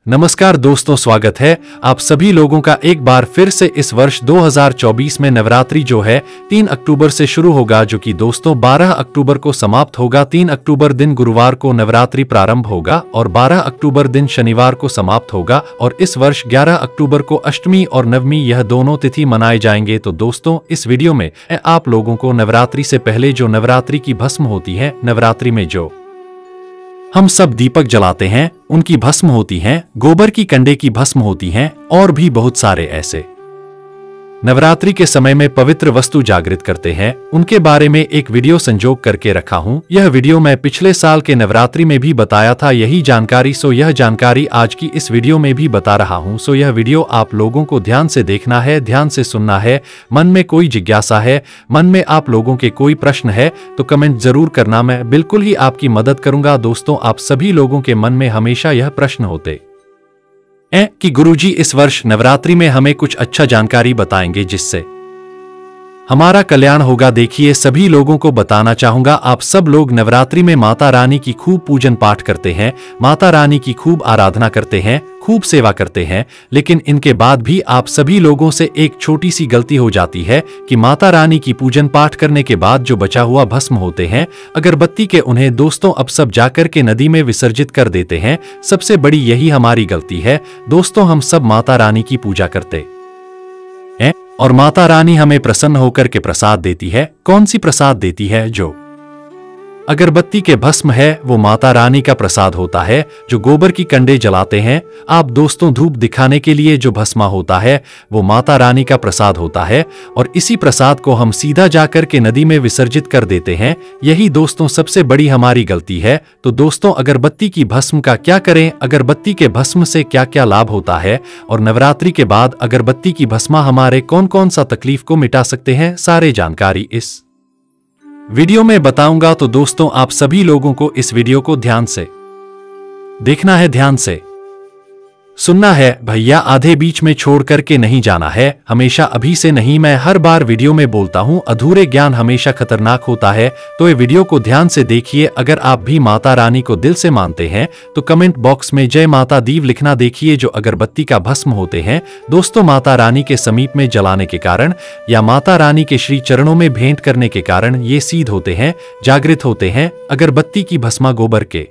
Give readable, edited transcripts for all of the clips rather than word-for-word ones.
नमस्कार दोस्तों, स्वागत है आप सभी लोगों का एक बार फिर से इस वर्ष 2024 में। नवरात्रि जो है 3 अक्टूबर से शुरू होगा, जो कि दोस्तों 12 अक्टूबर को समाप्त होगा। 3 अक्टूबर दिन गुरुवार को नवरात्रि प्रारंभ होगा और 12 अक्टूबर दिन शनिवार को समाप्त होगा। और इस वर्ष 11 अक्टूबर को अष्टमी और नवमी यह दोनों तिथि मनाए जाएंगे। तो दोस्तों इस वीडियो में आप लोगों को नवरात्रि से पहले जो नवरात्रि की भस्म होती है, नवरात्रि में जो हम सब दीपक जलाते हैं उनकी भस्म होती हैं, गोबर की कंडे की भस्म होती हैं और भी बहुत सारे ऐसे नवरात्रि के समय में पवित्र वस्तु जागृत करते हैं, उनके बारे में एक वीडियो संजोग करके रखा हूं। यह वीडियो मैं पिछले साल के नवरात्रि में भी बताया था यही जानकारी, सो यह जानकारी आज की इस वीडियो में भी बता रहा हूं। सो यह वीडियो आप लोगों को ध्यान से देखना है, ध्यान से सुनना है। मन में कोई जिज्ञासा है, मन में आप लोगों के कोई प्रश्न है तो कमेंट जरूर करना, मैं बिल्कुल ही आपकी मदद करूंगा। दोस्तों आप सभी लोगों के मन में हमेशा यह प्रश्न होते कि गुरुजी इस वर्ष नवरात्रि में हमें कुछ अच्छा जानकारी बताएंगे जिससे हमारा कल्याण होगा। देखिए सभी लोगों को बताना चाहूंगा, आप सब लोग नवरात्रि में माता रानी की खूब पूजन पाठ करते हैं, माता रानी की खूब आराधना करते हैं, खूब सेवा करते हैं। लेकिन इनके बाद भी आप सभी लोगों से एक छोटी सी गलती हो जाती है कि माता रानी की पूजन पाठ करने के बाद जो बचा हुआ भस्म होते हैं, अगरबत्ती के, उन्हें दोस्तों अब सब जाकर के नदी में विसर्जित कर देते हैं। सबसे बड़ी यही हमारी गलती है दोस्तों। हम सब माता रानी की पूजा करते हैं और माता रानी हमें प्रसन्न होकर के प्रसाद देती है। कौन सी प्रसाद देती है? जो अगरबत्ती के भस्म है वो माता रानी का प्रसाद होता है। जो गोबर की कंडे जलाते हैं आप दोस्तों धूप दिखाने के लिए, जो भस्मा होता है वो माता रानी का प्रसाद होता है। और इसी प्रसाद को हम सीधा जाकर के नदी में विसर्जित कर देते हैं। यही दोस्तों सबसे बड़ी हमारी गलती है। तो दोस्तों अगरबत्ती की भस्म का क्या करें, अगरबत्ती के भस्म से क्या क्या लाभ होता है और नवरात्रि के बाद अगरबत्ती की भस्मा हमारे कौन कौन सा तकलीफ को मिटा सकते हैं, सारे जानकारी इस वीडियो में बताऊंगा। तो दोस्तों आप सभी लोगों को इस वीडियो को ध्यान से देखना है, ध्यान से सुनना है भैया, आधे बीच में छोड़ करके नहीं जाना है, हमेशा अभी से नहीं। मैं हर बार वीडियो में बोलता हूं अधूरे ज्ञान हमेशा खतरनाक होता है। तो ये वीडियो को ध्यान से देखिए। अगर आप भी माता रानी को दिल से मानते हैं तो कमेंट बॉक्स में जय माता दीव लिखना। देखिए जो अगरबत्ती का भस्म होते हैं दोस्तों माता रानी के समीप में जलाने के कारण या माता रानी के श्री चरणों में भेंट करने के कारण ये सिद्ध होते हैं, जागृत होते हैं। अगरबत्ती की भस्मा, गोबर के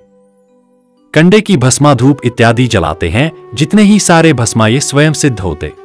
कंडे की भस्मा, धूप इत्यादि जलाते हैं, जितने ही सारे भस्मा ये स्वयं सिद्ध होते हैं।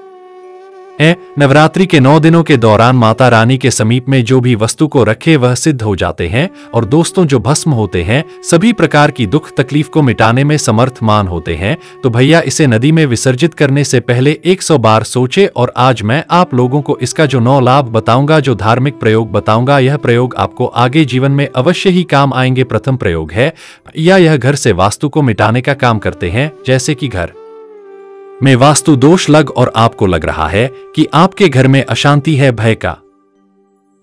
नवरात्रि के 9 दिनों के दौरान माता रानी के समीप में जो भी वस्तु को रखे वह सिद्ध हो जाते हैं। और दोस्तों जो भस्म होते हैं सभी प्रकार की दुख तकलीफ को मिटाने में समर्थमान होते हैं। तो भैया इसे नदी में विसर्जित करने से पहले 100 बार सोचे। और आज मैं आप लोगों को इसका जो 9 लाभ बताऊंगा, जो धार्मिक प्रयोग बताऊंगा, यह प्रयोग आपको आगे जीवन में अवश्य ही काम आएंगे। प्रथम प्रयोग है या यह घर से वास्तु को मिटाने का काम करते हैं। जैसे कि घर में वास्तु दोष लग और आपको लग रहा है कि आपके घर में अशांति है, भय का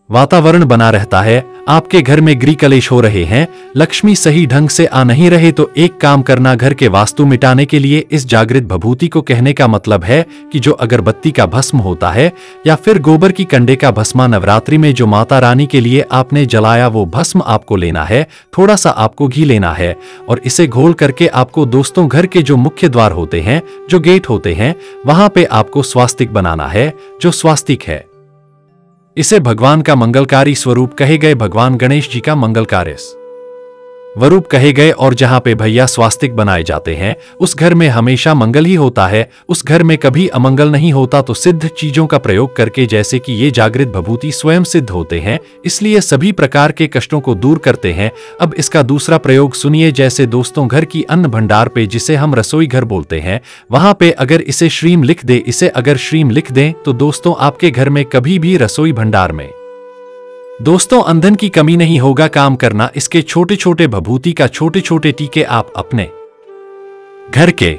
वातावरण बना रहता है, आपके घर में गृह कलेश हो रहे हैं, लक्ष्मी सही ढंग से आ नहीं रहे, तो एक काम करना, घर के वास्तु मिटाने के लिए इस जागृत भभूति को कहने का मतलब है कि जो अगरबत्ती का भस्म होता है या फिर गोबर की कंडे का भस्मा नवरात्रि में जो माता रानी के लिए आपने जलाया वो भस्म आपको लेना है। थोड़ा सा आपको घी लेना है और इसे घोल करके आपको दोस्तों घर के जो मुख्य द्वार होते हैं, जो गेट होते हैं, वहां पे आपको स्वास्तिक बनाना है। जो स्वास्तिक है इसे भगवान का मंगलकारी स्वरूप कहे गए, भगवान गणेश जी का मंगलकारी स्वरूप कहे गए। और जहां पे भैया स्वास्तिक बनाए जाते हैं उस घर में हमेशा मंगल ही होता है, उस घर में कभी अमंगल नहीं होता। तो सिद्ध चीजों का प्रयोग करके, जैसे कि ये जागृत भभूति स्वयं सिद्ध होते हैं, इसलिए सभी प्रकार के कष्टों को दूर करते हैं। अब इसका दूसरा प्रयोग सुनिए। जैसे दोस्तों घर की अन्न भंडार पे, जिसे हम रसोई घर बोलते हैं, वहां पे अगर इसे श्रीम लिख दे, इसे अगर श्रीम लिख दें तो दोस्तों आपके घर में कभी भी रसोई भंडार में दोस्तों ईंधन की कमी नहीं होगा। काम करना, इसके छोटे छोटे भभूति का छोटे छोटे टीके आप अपने घर के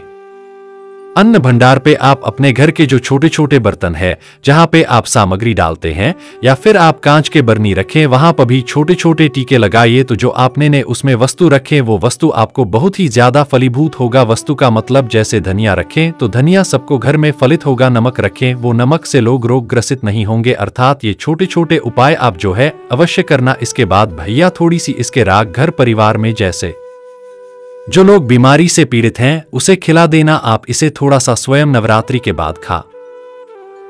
अन्न भंडार पे, आप अपने घर के जो छोटे छोटे बर्तन है जहां पे आप सामग्री डालते हैं, या फिर आप कांच के बर्नी रखें, वहां पर भी छोटे छोटे टीके लगाइए। तो जो आपने ने उसमें वस्तु रखे वो वस्तु आपको बहुत ही ज्यादा फलीभूत होगा। वस्तु का मतलब जैसे धनिया रखें तो धनिया सबको घर में फलित होगा। नमक रखें, वो नमक से लोग रोग ग्रसित नहीं होंगे। अर्थात ये छोटे छोटे उपाय आप जो है अवश्य करना। इसके बाद भैया थोड़ी सी इसके राग घर परिवार में जैसे जो लोग बीमारी से पीड़ित हैं उसे खिला देना, आप इसे थोड़ा सा स्वयं नवरात्रि के बाद खा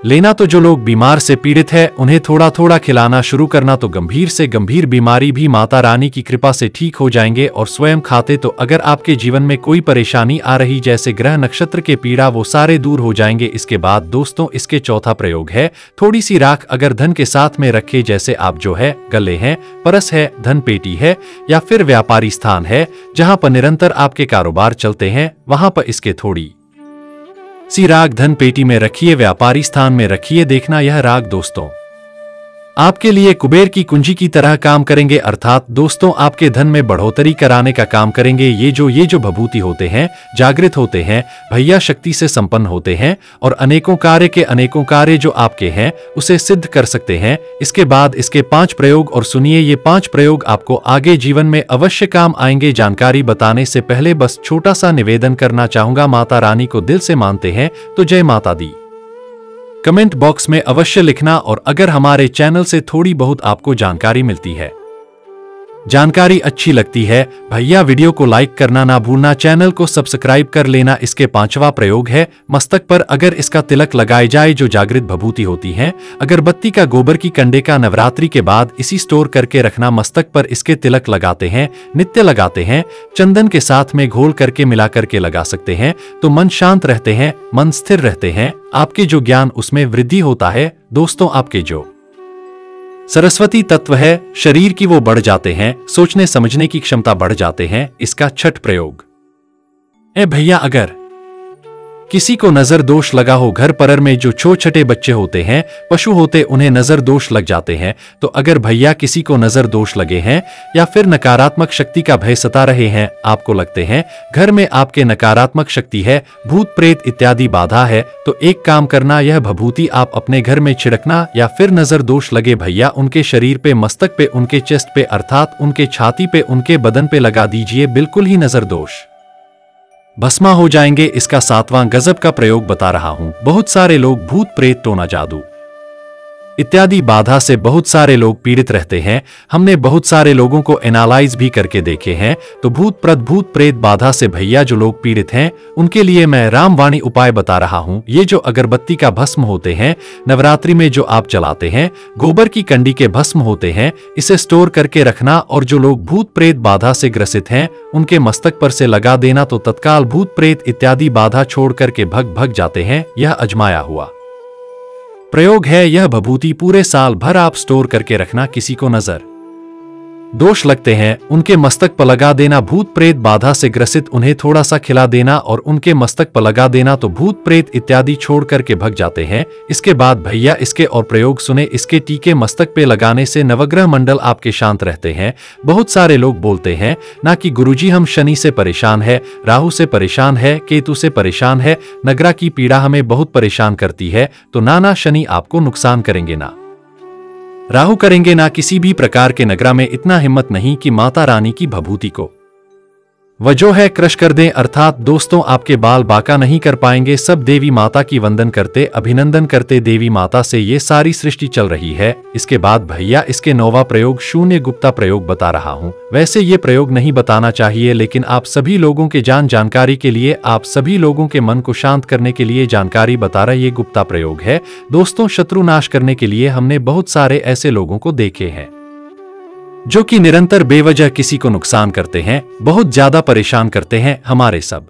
लेना। तो जो लोग बीमार से पीड़ित है उन्हें थोड़ा थोड़ा खिलाना शुरू करना, तो गंभीर से गंभीर बीमारी भी माता रानी की कृपा से ठीक हो जाएंगे और स्वयं खाते तो अगर आपके जीवन में कोई परेशानी आ रही जैसे ग्रह नक्षत्र के पीड़ा, वो सारे दूर हो जाएंगे। इसके बाद दोस्तों इसके चौथा प्रयोग है थोड़ी सी राख अगर धन के साथ में रखे, जैसे आप जो है गले हैं, परस है, धन पेटी है या फिर व्यापारी स्थान है जहां पर निरंतर आपके कारोबार चलते हैं, वहां पर इसके थोड़ी सी राख धन पेटी में रखिए, व्यापारी स्थान में रखिए। देखना यह राख दोस्तों आपके लिए कुबेर की कुंजी की तरह काम करेंगे, अर्थात दोस्तों आपके धन में बढ़ोतरी कराने का काम करेंगे। ये जो भभूति होते हैं, जागृत होते हैं, भैया शक्ति से संपन्न होते हैं और अनेकों कार्य जो आपके हैं उसे सिद्ध कर सकते हैं। इसके बाद इसके 5 प्रयोग और सुनिए, ये 5 प्रयोग आपको आगे जीवन में अवश्य काम आएंगे। जानकारी बताने से पहले बस छोटा सा निवेदन करना चाहूंगा, माता रानी को दिल से मानते हैं तो जय माता दी कमेंट बॉक्स में अवश्य लिखना। और अगर हमारे चैनल से थोड़ी बहुत आपको जानकारी मिलती है, जानकारी अच्छी लगती है, भैया वीडियो को लाइक करना ना भूलना, चैनल को सब्सक्राइब कर लेना। इसके 5वां प्रयोग है मस्तक पर अगर इसका तिलक लगाए जाए, जो जागृत भभूति होती है, अगरबत्ती का, गोबर की कंडे का, नवरात्रि के बाद इसी स्टोर करके रखना। मस्तक पर इसके तिलक लगाते हैं, नित्य लगाते हैं, चंदन के साथ में घोल करके मिला करके लगा सकते हैं, तो मन शांत रहते हैं, मन स्थिर रहते हैं, आपके जो ज्ञान उसमें वृद्धि होता है। दोस्तों आपके जो सरस्वती तत्व है शरीर की वो बढ़ जाते हैं, सोचने समझने की क्षमता बढ़ जाते हैं। इसका 6 प्रयोग भैया अगर किसी को नजर दोष लगा हो, घर पर में जो छोटे बच्चे होते हैं, पशु होते, उन्हें नजर दोष लग जाते हैं, तो अगर भैया किसी को नजर दोष लगे हैं या फिर नकारात्मक शक्ति का भय सता रहे हैं, आपको लगते हैं घर में आपके नकारात्मक शक्ति है, भूत प्रेत इत्यादि बाधा है, तो एक काम करना, यह भभूति आप अपने घर में छिड़कना। या फिर नजर दोष लगे भैया उनके शरीर पे, मस्तक पे, उनके चेस्ट पे अर्थात उनके छाती पे, उनके बदन पे लगा दीजिए, बिल्कुल ही नजर दोष भस्मा हो जाएंगे। इसका 7वां गजब का प्रयोग बता रहा हूं। बहुत सारे लोग भूत प्रेत, टोना जादू इत्यादि बाधा से बहुत सारे लोग पीड़ित रहते हैं। हमने बहुत सारे लोगों को एनालाइज भी करके देखे हैं, तो भूत प्रेत बाधा से भैया जो लोग पीड़ित हैं उनके लिए मैं रामवाणी उपाय बता रहा हूं। ये जो अगरबत्ती का भस्म होते हैं, नवरात्रि में जो आप जलाते हैं, गोबर की कंडी के भस्म होते हैं, इसे स्टोर करके रखना। और जो लोग भूत प्रेत बाधा से ग्रसित हैं उनके मस्तक पर से लगा देना, तो तत्काल भूत प्रेत इत्यादि बाधा छोड़ करके भग जाते हैं। यह अजमाया हुआ प्रयोग है। यह भभूति पूरे साल भर आप स्टोर करके रखना। किसी को नजर दोष लगते हैं उनके मस्तक पर लगा देना, भूत प्रेत बाधा से ग्रसित उन्हें थोड़ा सा खिला देना और उनके मस्तक पर लगा देना, तो भूत प्रेत इत्यादि छोड़ करके भग जाते हैं। इसके बाद भैया इसके और प्रयोग सुने। इसके टीके मस्तक पे लगाने से नवग्रह मंडल आपके शांत रहते हैं। बहुत सारे लोग बोलते हैं ना कि गुरुजी हम शनि से परेशान है, राहु से परेशान है, केतु से परेशान है, नगरा की पीड़ा हमें बहुत परेशान करती है। तो ना शनि आपको नुकसान करेंगे, ना राहु करेंगे, ना किसी भी प्रकार के नगरा में इतना हिम्मत नहीं कि माता रानी की भभूति को वजो है क्रश कर दें। अर्थात दोस्तों आपके बाल बाका नहीं कर पाएंगे। सब देवी माता की वंदन करते, अभिनंदन करते, देवी माता से ये सारी सृष्टि चल रही है। इसके बाद भैया इसके 9वां प्रयोग शून्य गुप्ता प्रयोग बता रहा हूं। वैसे ये प्रयोग नहीं बताना चाहिए, लेकिन आप सभी लोगों के जानकारी के लिए, आप सभी लोगों के मन को शांत करने के लिए जानकारी बता रहा ये गुप्ता प्रयोग है। दोस्तों शत्रु नाश करने के लिए हमने बहुत सारे ऐसे लोगों को देखे हैं जो कि निरंतर बेवजह किसी को नुकसान करते हैं, बहुत ज्यादा परेशान करते हैं। हमारे सब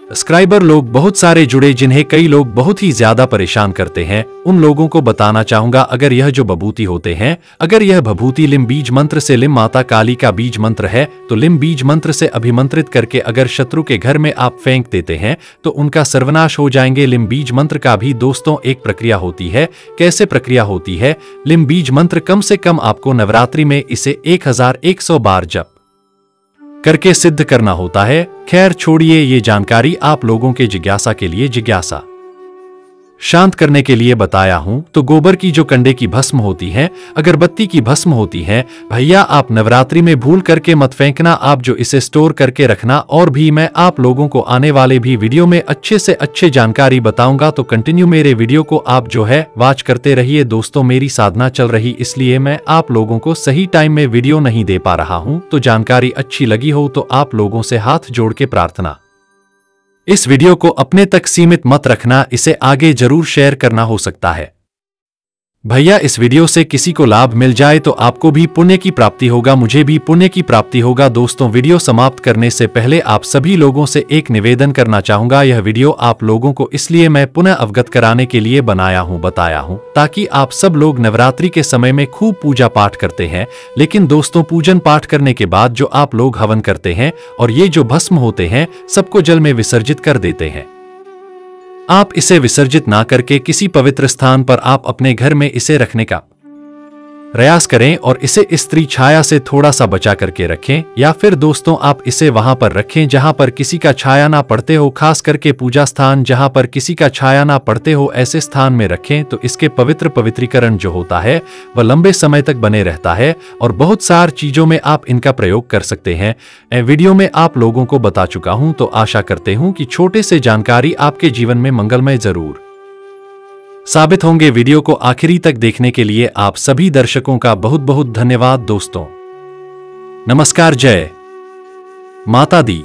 सब्सक्राइबर लोग बहुत सारे जुड़े जिन्हें कई लोग बहुत ही ज्यादा परेशान करते हैं। उन लोगों को बताना चाहूंगा, अगर यह जो भभूति होते हैं, अगर यह भभूति लिम बीज मंत्र से, लिम माता काली का बीज मंत्र है, तो लिम बीज मंत्र से अभिमंत्रित करके अगर शत्रु के घर में आप फेंक देते हैं तो उनका सर्वनाश हो जाएंगे। लिम बीज मंत्र का भी दोस्तों एक प्रक्रिया होती है। कैसे प्रक्रिया होती है? लिम बीज मंत्र कम से कम आपको नवरात्रि में इसे 1100 बार जप करके सिद्ध करना होता है। खैर छोड़िए, ये जानकारी आप लोगों के जिज्ञासा के लिए जिज्ञासा शांत करने के लिए बताया हूं। तो गोबर की जो कंडे की भस्म होती है, अगरबत्ती की भस्म होती है, भैया आप नवरात्रि में भूल करके मत फेंकना, आप जो इसे स्टोर करके रखना। और भी मैं आप लोगों को आने वाले भी वीडियो में अच्छे से अच्छे जानकारी बताऊंगा, तो कंटिन्यू मेरे वीडियो को आप जो है वॉच करते रहिए। दोस्तों मेरी साधना चल रही, इसलिए मैं आप लोगों को सही टाइम में वीडियो नहीं दे पा रहा हूं। तो जानकारी अच्छी लगी हो तो आप लोगों से हाथ जोड़ के प्रार्थना, इस वीडियो को अपने तक सीमित मत रखना, इसे आगे जरूर शेयर करना हो सकता है भैया इस वीडियो से किसी को लाभ मिल जाए तो आपको भी पुण्य की प्राप्ति होगा, मुझे भी पुण्य की प्राप्ति होगा। दोस्तों वीडियो समाप्त करने से पहले आप सभी लोगों से एक निवेदन करना चाहूंगा। यह वीडियो आप लोगों को इसलिए मैं पुनः अवगत कराने के लिए बताया हूं ताकि आप सब लोग नवरात्रि के समय में खूब पूजा पाठ करते हैं, लेकिन दोस्तों पूजन पाठ करने के बाद जो आप लोग हवन करते हैं और ये जो भस्म होते हैं सबको जल में विसर्जित कर देते हैं। आप इसे विसर्जित ना करके किसी पवित्र स्थान पर आप अपने घर में इसे रखने का प्रयास करें और इसे स्त्री छाया से थोड़ा सा बचा करके रखें, या फिर दोस्तों आप इसे वहां पर रखें जहां पर किसी का छाया ना पड़ते हो, खास करके पूजा स्थान जहां पर किसी का छाया ना पड़ते हो ऐसे स्थान में रखें। तो इसके पवित्रीकरण जो होता है वह लंबे समय तक बने रहता है और बहुत सारी चीजों में आप इनका प्रयोग कर सकते हैं। वीडियो में आप लोगों को बता चुका हूं, तो आशा करते हूं कि छोटे से जानकारी आपके जीवन में मंगलमय जरूर साबित होंगे। वीडियो को आखिरी तक देखने के लिए आप सभी दर्शकों का बहुत बहुत धन्यवाद दोस्तों। नमस्कार, जय माता दी।